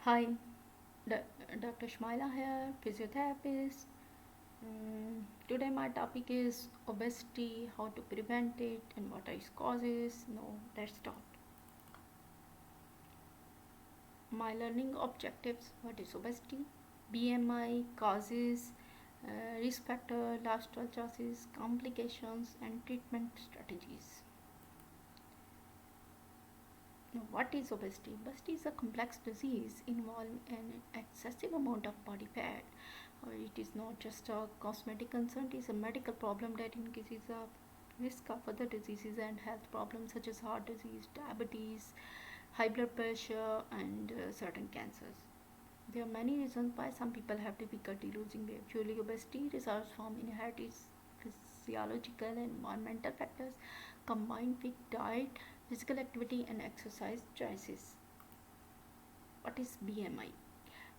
Hi, Dr. Shmaila here, physiotherapist. Today my topic is obesity, how to prevent it, and what are its causes. Now let's start. My learning objectives: what is obesity, BMI, causes, risk factor, lifestyle choices, complications, and treatment strategies. Now, what is obesity? Obesity is a complex disease involving an excessive amount of body fat. It is not just a cosmetic concern, it is a medical problem that increases the risk of other diseases and health problems such as heart disease, diabetes, high blood pressure, and certain cancers. There are many reasons why some people have difficulty losing weight. Usually, obesity results from inherited physiological and environmental factors combined with diet, physical activity, and exercise choices. What is BMI?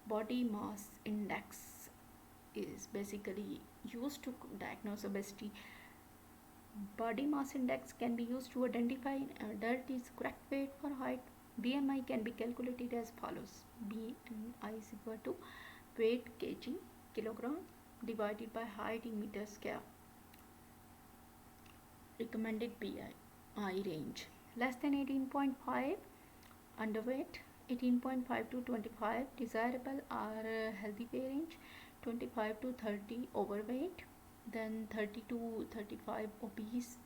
Body mass index is basically used to diagnose obesity. Body mass index can be used to identify an adult is correct weight for height. BMI can be calculated as follows: BMI is equal to weight kg kilogram divided by height in meter square. Recommended BMI range less than 18.5, underweight 18.5 to 25, desirable or healthy weight range 25 to 30, overweight, then 30 to 35, obese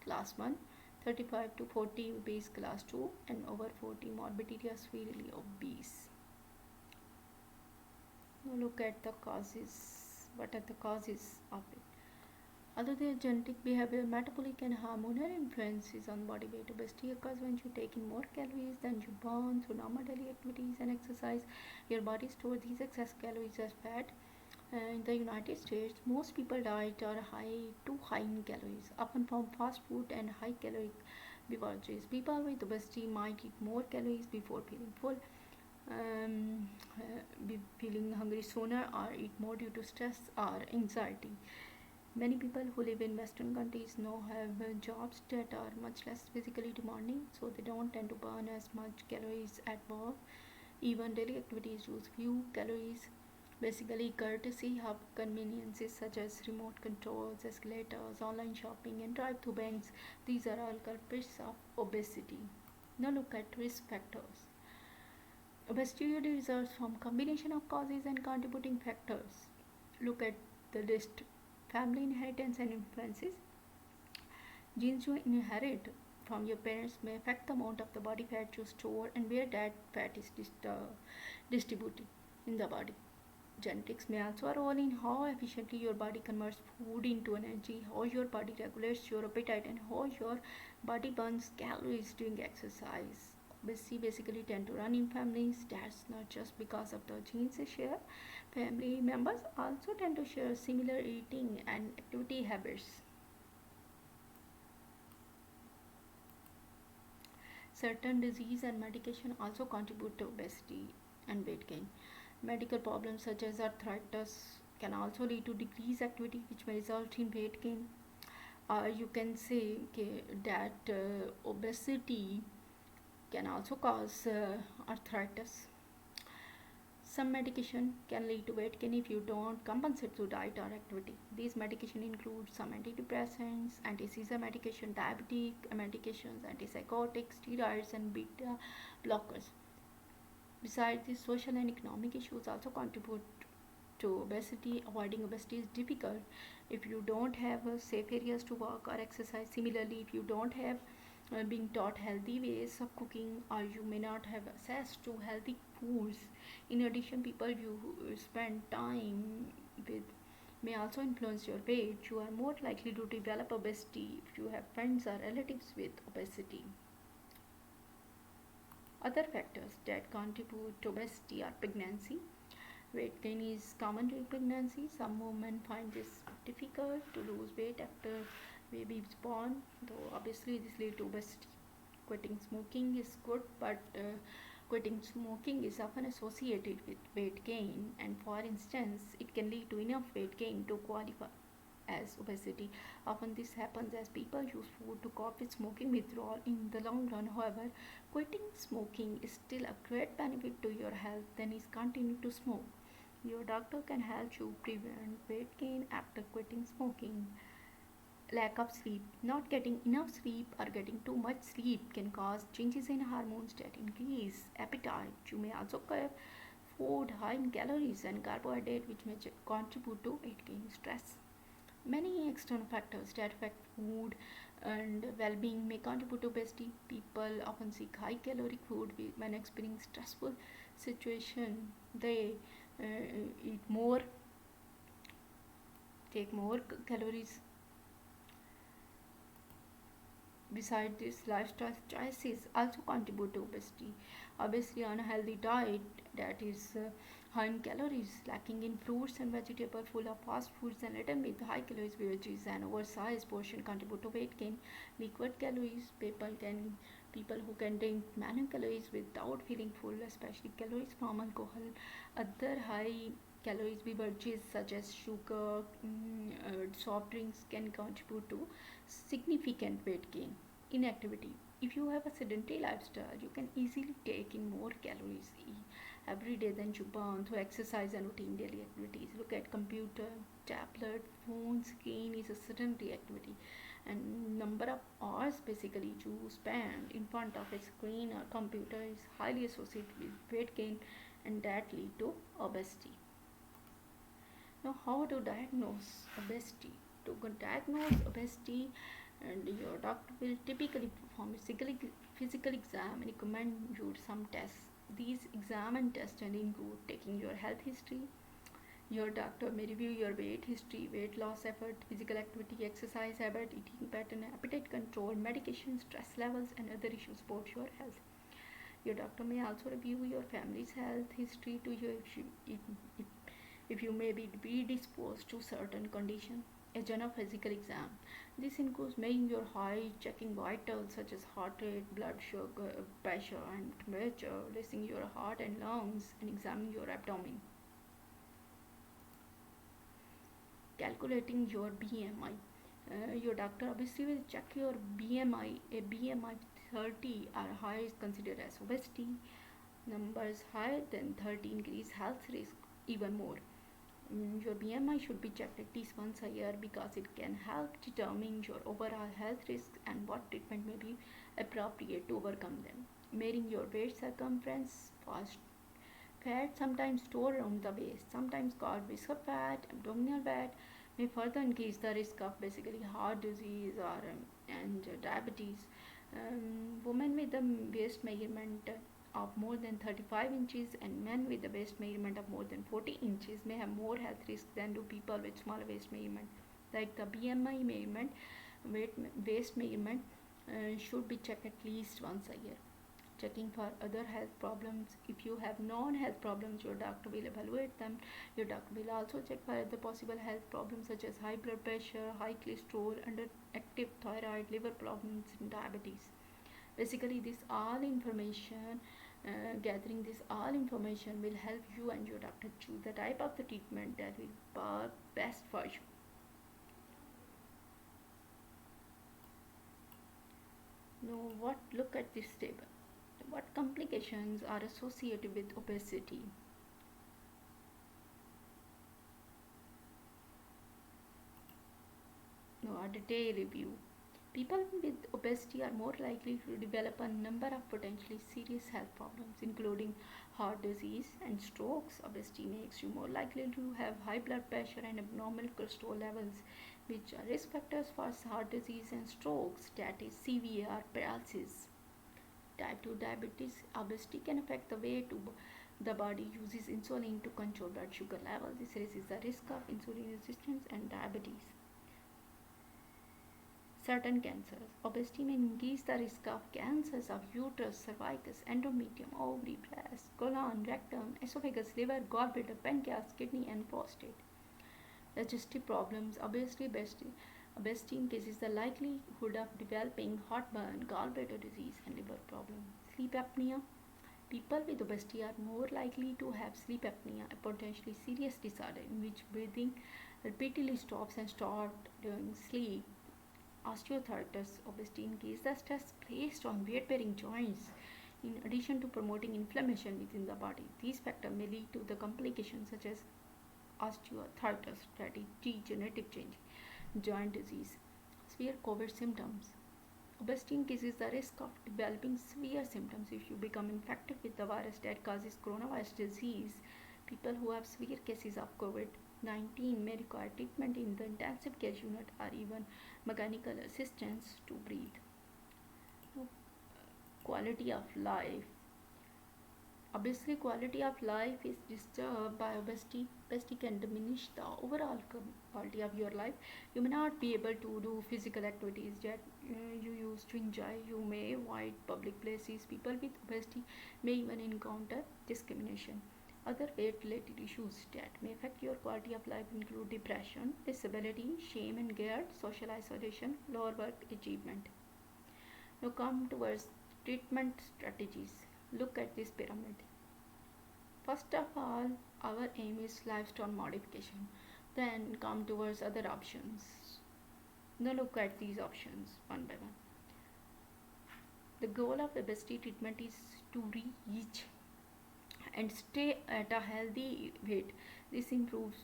class 1, 35 to 40, obese class 2, and over 40, morbidity or severely obese. Now look at the causes. What are the causes of it? Although their genetic, behavior, metabolic, and hormonal influences on body weight, obesity occurs when you take in more calories than you burn through normal daily activities and exercise. Your body stores these excess calories as fat. In the United States, most people diet are too high in calories, often from fast food and high caloric beverages. People with obesity might eat more calories before feeling full, be feeling hungry sooner, or eat more due to stress or anxiety. Many people who live in Western countries now have jobs that are much less physically demanding, so they don't tend to burn as much calories at work. Even daily activities use few calories. Basically, courtesy of conveniences such as remote controls, escalators, online shopping, and drive-through banks. These are all culprits of obesity. Now look at risk factors. Obesity usually results from combination of causes and contributing factors. Look at the list: family inheritance and influences. Genes you inherit from your parents may affect the amount of the body fat you store and where that fat is distributed in the body. Genetics may also a role in how efficiently your body converts food into energy, how your body regulates your appetite, and how your body burns calories during exercise. Obesity basically tend to run in families. That's not just because of the genes they share. Family members also tend to share similar eating and activity habits. Certain disease and medication also contribute to obesity and weight gain. Medical problems such as arthritis can also lead to decreased activity, which may result in weight gain. Or you can say that obesity can also cause arthritis. Some medication can lead to weight gain if you don't compensate through diet or activity. These medications include some antidepressants, anti-seizure medication, diabetic medications, antipsychotics, steroids, and beta blockers. Besides, these social and economic issues also contribute to obesity. Avoiding obesity is difficult if you don't have safe areas to work or exercise. Similarly, if you don't have being taught healthy ways of cooking, or you may not have access to healthy foods. In addition, people you spend time with may also influence your weight. You are more likely to develop obesity if you have friends or relatives with obesity. Other factors that contribute to obesity are pregnancy. Weight gain is common during pregnancy. Some women find this difficult to lose weight after baby is born, though obviously this leads to obesity. Quitting smoking is good, but quitting smoking is often associated with weight gain, and for instance, it can lead to enough weight gain to qualify. as obesity. Often this happens as people use food to cope with smoking withdrawal. In the long run, however, quitting smoking is still a great benefit to your health than is continue to smoke. Your doctor can help you prevent weight gain after quitting smoking. Lack of sleep. Not getting enough sleep or getting too much sleep can cause changes in hormones that increase appetite. You may also crave food high in calories and carbohydrate, which may contribute to weight gain. Stress. Many external factors that affect food and well-being may contribute to obesity. People often seek high-caloric food when experiencing stressful situation. They eat more, take more calories. Besides this, lifestyle choices also contribute to obesity. Obviously, unhealthy diet that is high in calories, lacking in fruits and vegetables, full of fast foods and laden with high calories, veggies and oversized portion contribute to weight gain. Liquid calories, people who can drink many calories without feeling full, especially calories from alcohol. Other high calories beverages such as sugar, soft drinks can contribute to significant weight gain. Inactivity. If you have a sedentary lifestyle, you can easily take in more calories every day than you burn through exercise and routine daily activities. Look at computer, tablet, phone, screen is a sedentary activity, and number of hours basically you spend in front of a screen or computer is highly associated with weight gain, and that lead to obesity. Now, how to diagnose obesity? To diagnose obesity, and your doctor will typically perform a physical exam and recommend you some tests. These exam and tests and include taking your health history. Your doctor may review your weight history, weight loss effort, physical activity, exercise habit, eating pattern, appetite control, medication, stress levels, and other issues support your health. Your doctor may also review your family's health history to you if you may be predisposed to certain condition. A general physical exam. This includes measuring your height, checking vitals such as heart rate, blood sugar, pressure, and temperature, listening your heart and lungs, and examining your abdomen. Calculating your BMI. Your doctor obviously will check your BMI. A BMI 30 or higher is considered as obesity. Numbers higher than 30 increase health risk even more. Your BMI should be checked at least once a year because it can help determine your overall health risks and what treatment may be appropriate to overcome them. Measuring your waist circumference, fat sometimes stored around the waist, sometimes called visceral fat, abdominal fat, may further increase the risk of basically heart disease or and diabetes. Women with a waist measurement of more than 35 inches and men with a waist measurement of more than 40 inches may have more health risks than do people with smaller waist measurement. Like the BMI measurement, waist measurement should be checked at least once a year. Checking for other health problems. If you have non-health problems, your doctor will evaluate them. Your doctor will also check for other possible health problems such as high blood pressure, high cholesterol, underactive thyroid, liver problems, and diabetes. Basically, gathering this all information will help you and your doctor choose the type of the treatment that will work best for you. Now, look at this table. What complications are associated with obesity? Now, a detailed review. People with obesity are more likely to develop a number of potentially serious health problems, including heart disease and strokes. Obesity makes you more likely to have high blood pressure and abnormal cholesterol levels, which are risk factors for heart disease and strokes, that is, CVR paralysis. Type 2 diabetes. Obesity can affect the way the body uses insulin to control blood sugar levels. This raises the risk of insulin resistance and diabetes. Certain cancers. Obesity may increase the risk of cancers of uterus, cervix, endometrium, ovary, breast, colon, rectum, esophagus, liver, gallbladder, pancreas, kidney, and prostate. Digestive problems. Obesity increases the likelihood of developing heartburn, gallbladder disease, and liver problems. Sleep apnea. People with obesity are more likely to have sleep apnea, a potentially serious disorder in which breathing repeatedly stops and starts during sleep. Osteoarthritis, obesity increases the stress placed on weight-bearing joints. In addition to promoting inflammation within the body, these factors may lead to the complications such as osteoarthritis, that is degenerative change, joint disease, severe COVID symptoms. Obesity increases the risk of developing severe symptoms if you become infected with the virus that causes coronavirus disease. People who have severe cases of COVID 19 may require treatment in the intensive care unit or even mechanical assistance to breathe. Quality of life. Obviously, quality of life is disturbed by obesity. Obesity can diminish the overall quality of your life. You may not be able to do physical activities that you used to enjoy. You may avoid public places. People with obesity may even encounter discrimination. Other weight-related issues that may affect your quality of life include depression, disability, shame and guilt, social isolation, lower work achievement. Now come towards treatment strategies. Look at this pyramid. First of all, our aim is lifestyle modification. Then come towards other options. Now look at these options one by one. The goal of obesity treatment is to reach and stay at a healthy weight. This improves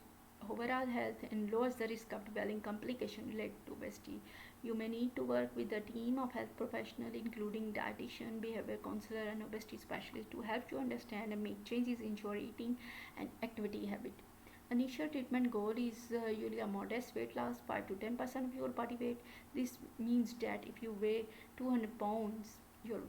overall health and lowers the risk of developing complications related to obesity. You may need to work with a team of health professionals, including dietitian, behavior counselor, and obesity specialist, to help you understand and make changes in your eating and activity habit. Initial treatment goal is usually a modest weight loss, 5 to 10% of your body weight. This means that if you weigh 200 pounds, you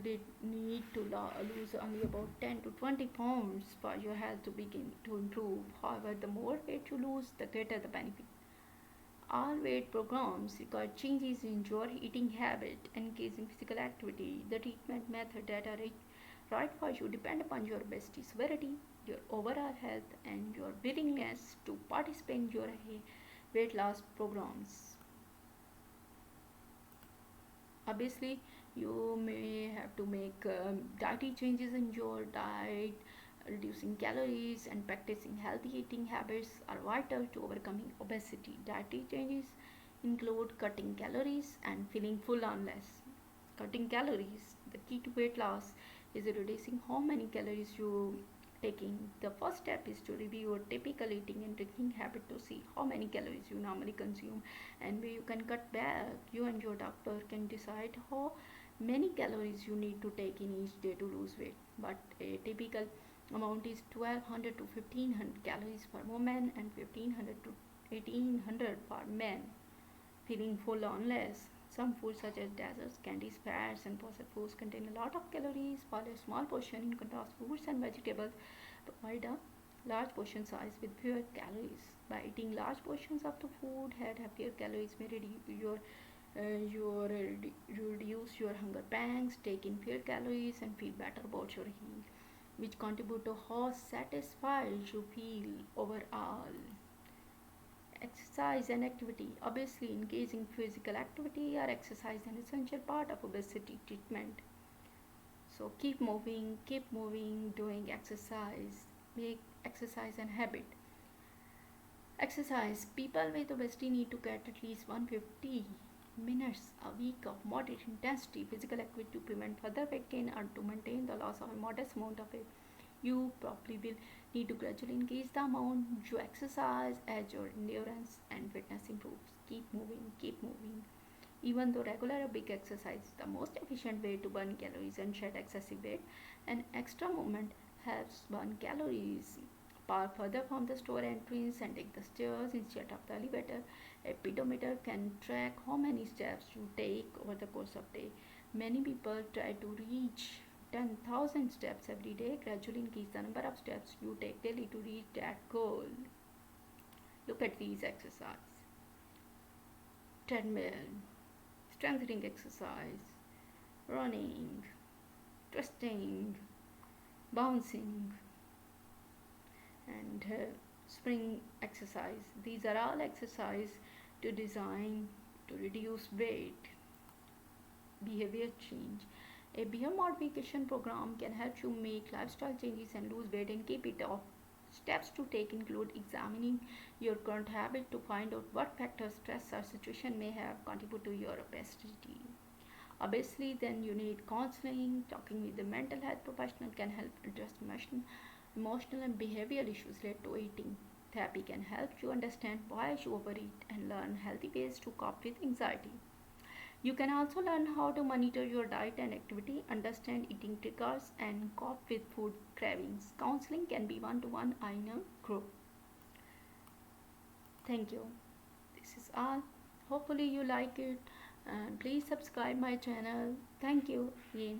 did need to lose only about 10 to 20 pounds for your health to begin to improve. However, the more weight you lose, the greater the benefit. All weight programs require changes in your eating habit and engaging physical activity. The treatment method that are right for you depend upon your obesity severity, your overall health, and your willingness to participate in your weight loss programs. Obviously, you may have to make dietary changes in your diet. Reducing calories and practicing healthy eating habits are vital to overcoming obesity. Dietary changes include cutting calories and feeling full on less. Cutting calories. The key to weight loss is reducing how many calories you taking. The first step is to review your typical eating and drinking habit to see how many calories you normally consume and where you can cut back. You and your doctor can decide how many calories you need to take in each day to lose weight, but a typical amount is 1200 to 1500 calories for women and 1500 to 1800 for men. Feeling full on less. Some foods such as desserts, candies, fats, and processed foods contain a lot of calories, while a small portion, in contrast, fruits and vegetables provide a large portion size with fewer calories. By eating large portions of the food had happier calories may reduce your hunger pangs, take in fewer calories, and feel better about your health, which contribute to how satisfied you feel overall. Exercise and activity. Obviously, engaging physical activity or exercise is an essential part of obesity treatment. So keep moving, doing exercise. Make exercise an habit. Exercise. People with obesity need to get at least 150 minutes a week of moderate intensity physical activity to prevent further weight gain or to maintain the loss of a modest amount of weight. You probably will need to gradually increase the amount you exercise as your endurance and fitness improves. Keep moving, keep moving. Even though regular or big exercise is the most efficient way to burn calories and shed excessive weight, an extra movement helps burn calories. Park further from the store entrance and take the stairs instead of the elevator. A pedometer can track how many steps you take over the course of the day. Many people try to reach 10,000 steps every day. Gradually increase the number of steps you take daily to reach that goal. Look at these exercises. Treadmill, strengthening exercise, running, twisting, bouncing, and spring exercise. These are all exercise to design to reduce weight. Behavior change. A behavior modification program can help you make lifestyle changes and lose weight and keep it off Steps to take include examining your current habit to find out what factors, stress, or situation may have contributed to your obesity. Obviously, then you need counseling. Talking with a mental health professional can help address emotional and behavioral issues related to eating. Therapy can help you understand why you overeat and learn healthy ways to cope with anxiety. You can also learn how to monitor your diet and activity, understand eating triggers, and cope with food cravings. Counseling can be one to one in a group. Thank you. This is all. Hopefully, you like it, and please subscribe my channel. Thank you again.